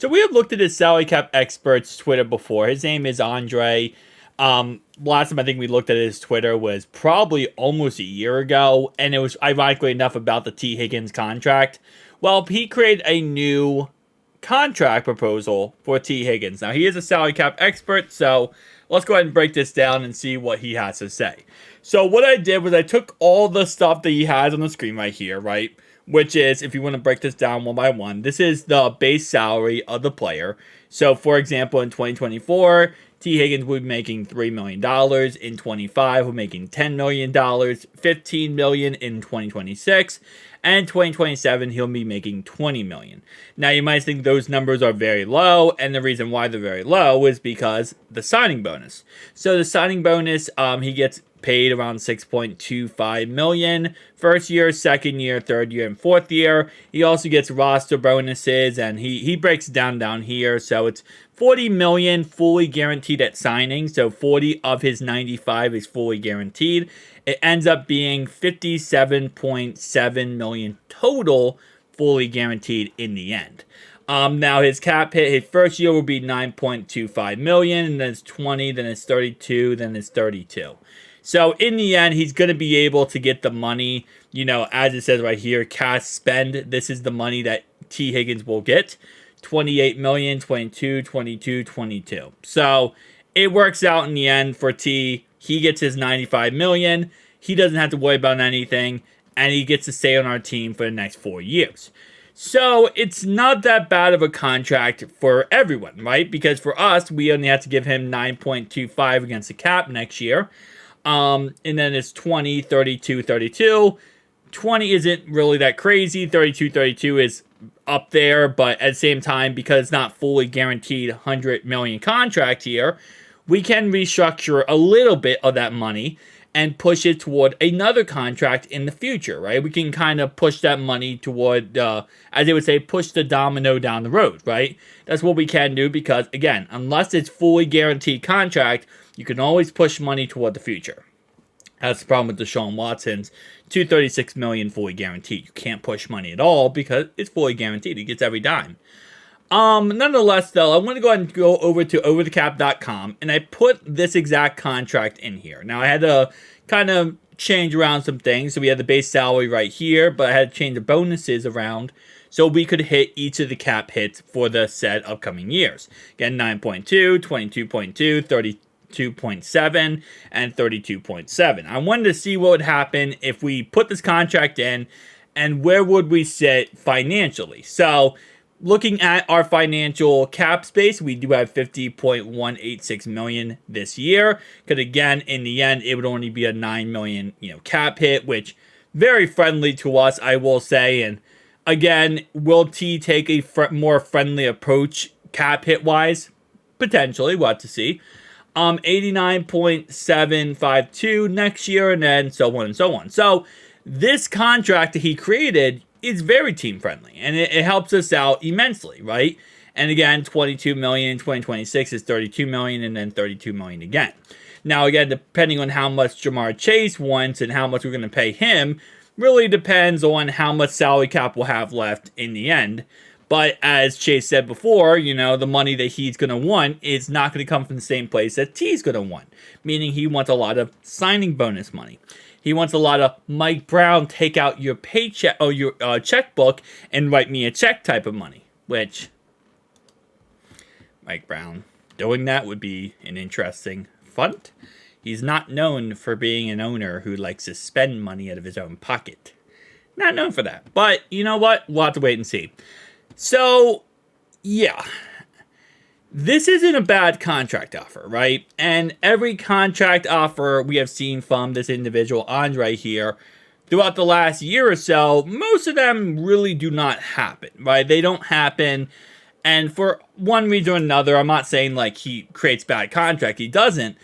So we have looked at his salary cap experts Twitter before. His name is Andre. Last time I think we looked at his Twitter was probably almost a year ago, and it was ironically enough about the T Higgins contract. Well, he created a new contract proposal for T Higgins. Now he is a salary cap expert, so let's go ahead and break this down and see what he has to say. So what I did was I took all the stuff that he has on the screen right here, right? Which is, if you want to break this down one by one, this is the base salary of the player. So, for example, in 2024, T. Higgins would be making $3 million. In 25, we're making $10 million, $15 million in 2026, and in 2027, he'll be making $20 million. Now, you might think those numbers are very low, and the reason why they're very low is because the signing bonus. So, the signing bonus, he gets paid around $6.25 million first year, second year, third year, and fourth year. He also gets roster bonuses, and he breaks it down here. So it's $40 million fully guaranteed at signing. So 40 of his 95 is fully guaranteed. It ends up being $57.7 million total fully guaranteed in the end. Now his cap hit, his first year will be $9.25 million, and then it's 20, then it's 32, then it's 32. So in the end, he's going to be able to get the money, as it says right here, cash spend. This is the money that T. Higgins will get. 28 million, 22, 22, 22. So it works out in the end for T. He gets his 95 million. He doesn't have to worry about anything, and he gets to stay on our team for the next 4 years. So it's not that bad of a contract for everyone, right? Because for us, we only have to give him 9.25 against the cap next year. And then it's 20, 32, 32. 20 isn't really that crazy. 32, 32 is up there, but at the same time, because it's not fully guaranteed $100 million contract here, we can restructure a little bit of that money and push it toward another contract in the future, right? We can kind of push that money toward, as they would say, push the domino down the road, right? That's what we can do because, again, unless it's fully guaranteed contract, you can always push money toward the future. That's the problem with Deshaun Watson's $236 million fully guaranteed. You can't push money at all because it's fully guaranteed. He gets every dime. Nonetheless, though, I want to go ahead and go over to overthecap.com, and I put this exact contract in here. Now, I had to kind of change around some things. So we had the base salary right here, but I had to change the bonuses around so we could hit each of the cap hits for the said upcoming years. Again, 9.2, 22.2, 32.7, and 32.7. I wanted to see what would happen if we put this contract in, and where would we sit financially. So looking at our financial cap space, we do have $50.186 million this year. Because again, in the end, it would only be a $9 million, cap hit, which very friendly to us, I will say. And again, will T take a more friendly approach cap hit wise? Potentially, we'll have to see. 89.752 next year, and then so on and so on. So this contract that he created is very team friendly, and it helps us out immensely, right? And again, 22 million in 2026 is 32 million, and then 32 million again. Now, again, depending on how much Jamar Chase wants and how much we're going to pay him, really depends on how much salary cap we'll have left in the end. But as Chase said before, the money that he's going to want is not going to come from the same place that T's going to want, meaning he wants a lot of signing bonus money. He wants a lot of Mike Brown, take out your paycheck or your checkbook and write me a check type of money, which Mike Brown doing that would be an interesting front. He's not known for being an owner who likes to spend money out of his own pocket. Not known for that. But you know what? We'll have to wait and see. So, yeah. This isn't a bad contract offer, right? And every contract offer we have seen from this individual, Andre here, throughout the last year or so, most of them really do not happen, right? They don't happen. And for one reason or another, I'm not saying like he creates bad contract. He doesn't.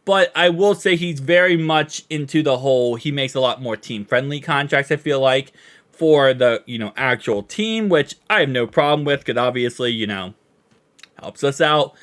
But I will say he's very much into the whole, he makes a lot more team-friendly contracts, I feel like, for the, actual team, which I have no problem with, because obviously, helps us out.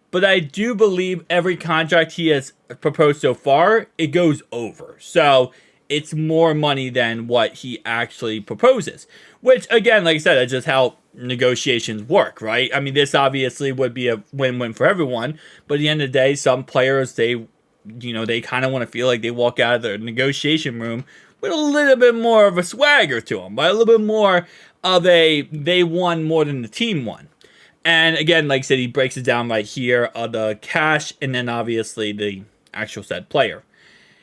But I do believe every contract he has proposed so far, it goes over. So it's more money than what he actually proposes. Which, again, like I said, that's just how negotiations work, right? I mean, this obviously would be a win-win for everyone, but at the end of the day, some players, they kind of want to feel like they walk out of the negotiation room with a little bit more of a swagger to them, but a little bit more of a they won more than the team won. And again, like I said, he breaks it down right here, the cash, and then obviously the actual said player.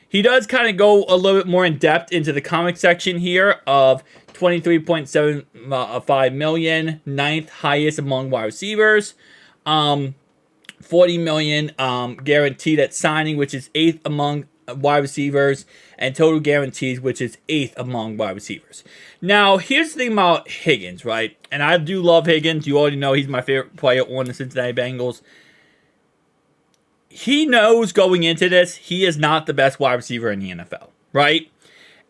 He does kind of go a little bit more in depth into the comic section here of 23.75 million, ninth highest among wide receivers. 40 million guaranteed at signing, which is 8th among wide receivers, and total guarantees, which is 8th among wide receivers. Now, here's the thing about Higgins, right? And I do love Higgins. You already know he's my favorite player on the Cincinnati Bengals. He knows going into this, he is not the best wide receiver in the NFL, right?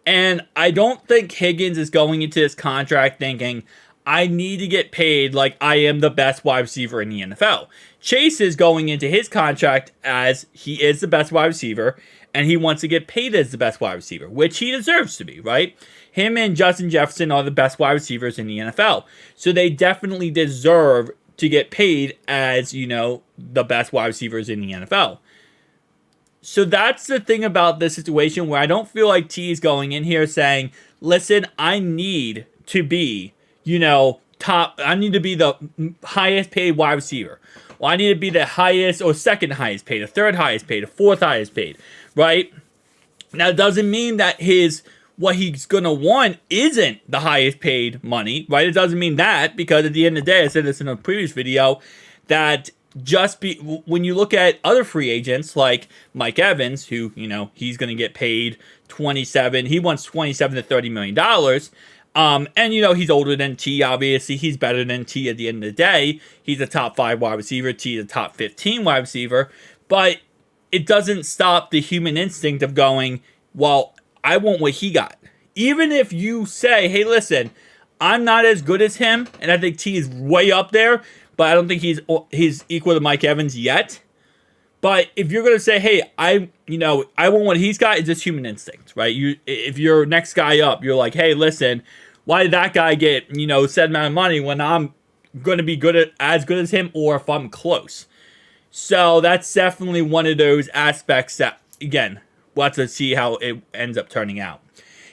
And I don't think Higgins is going into this contract thinking, I need to get paid like I am the best wide receiver in the NFL. Chase is going into his contract as he is the best wide receiver, and he wants to get paid as the best wide receiver, which he deserves to be, right? Him and Justin Jefferson are the best wide receivers in the NFL. So they definitely deserve to get paid as, the best wide receivers in the NFL. So that's the thing about this situation where I don't feel like T is going in here saying, listen, I need to be, top. I need to be the highest paid wide receiver. Well, I need to be the highest or second highest paid, the third highest paid, the fourth highest paid, right? Now, it doesn't mean that what he's going to want isn't the highest paid money, right? It doesn't mean that, because at the end of the day, I said this in a previous video, that when you look at other free agents like Mike Evans, who, he's going to get paid he wants 27 to $30 million. And, he's older than T, obviously. He's better than T at the end of the day. He's a top 5 wide receiver. T is a top 15 wide receiver. But it doesn't stop the human instinct of going, well, I want what he got. Even if you say, hey, listen, I'm not as good as him, and I think T is way up there, but I don't think he's equal to Mike Evans yet. But if you're going to say, hey, I want what he's got, it's just human instinct, right? If you're next guy up, you're like, hey, listen, why did that guy get, set amount of money when I'm going to be as good as him, or if I'm close? So that's definitely one of those aspects that, again, we'll have to see how it ends up turning out.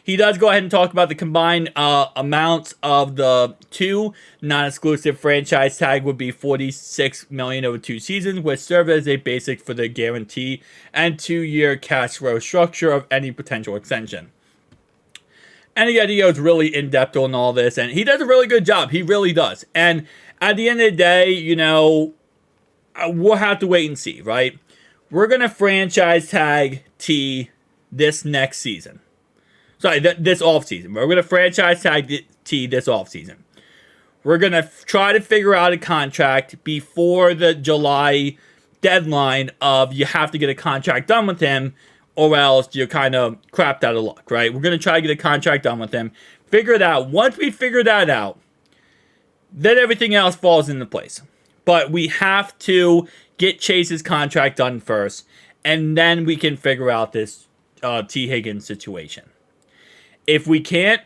He does go ahead and talk about the combined amounts of the two. Non-exclusive franchise tag would be $46 million over 2 seasons, which serve as a basic for the guarantee and 2-year cash flow structure of any potential extension. And again, he goes really in-depth on all this, and he does a really good job. He really does. And at the end of the day, we'll have to wait and see, right? We're going to franchise tag T this next season. Sorry, this offseason. We're going to franchise tag T this offseason. We're going to try to figure out a contract before the July deadline of you have to get a contract done with him, or else you're kind of crapped out of luck, right? We're going to try to get a contract done with him. Figure it out. Once we figure that out, then everything else falls into place. But we have to get Chase's contract done first, and then we can figure out this T Higgins situation. If we can't,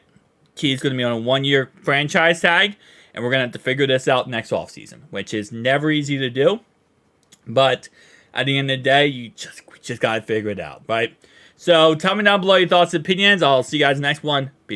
T is going to be on a 1-year franchise tag, and we're going to have to figure this out next offseason, which is never easy to do. But at the end of the day, we just got to figure it out, right? So tell me down below your thoughts and opinions. I'll see you guys next one. Peace.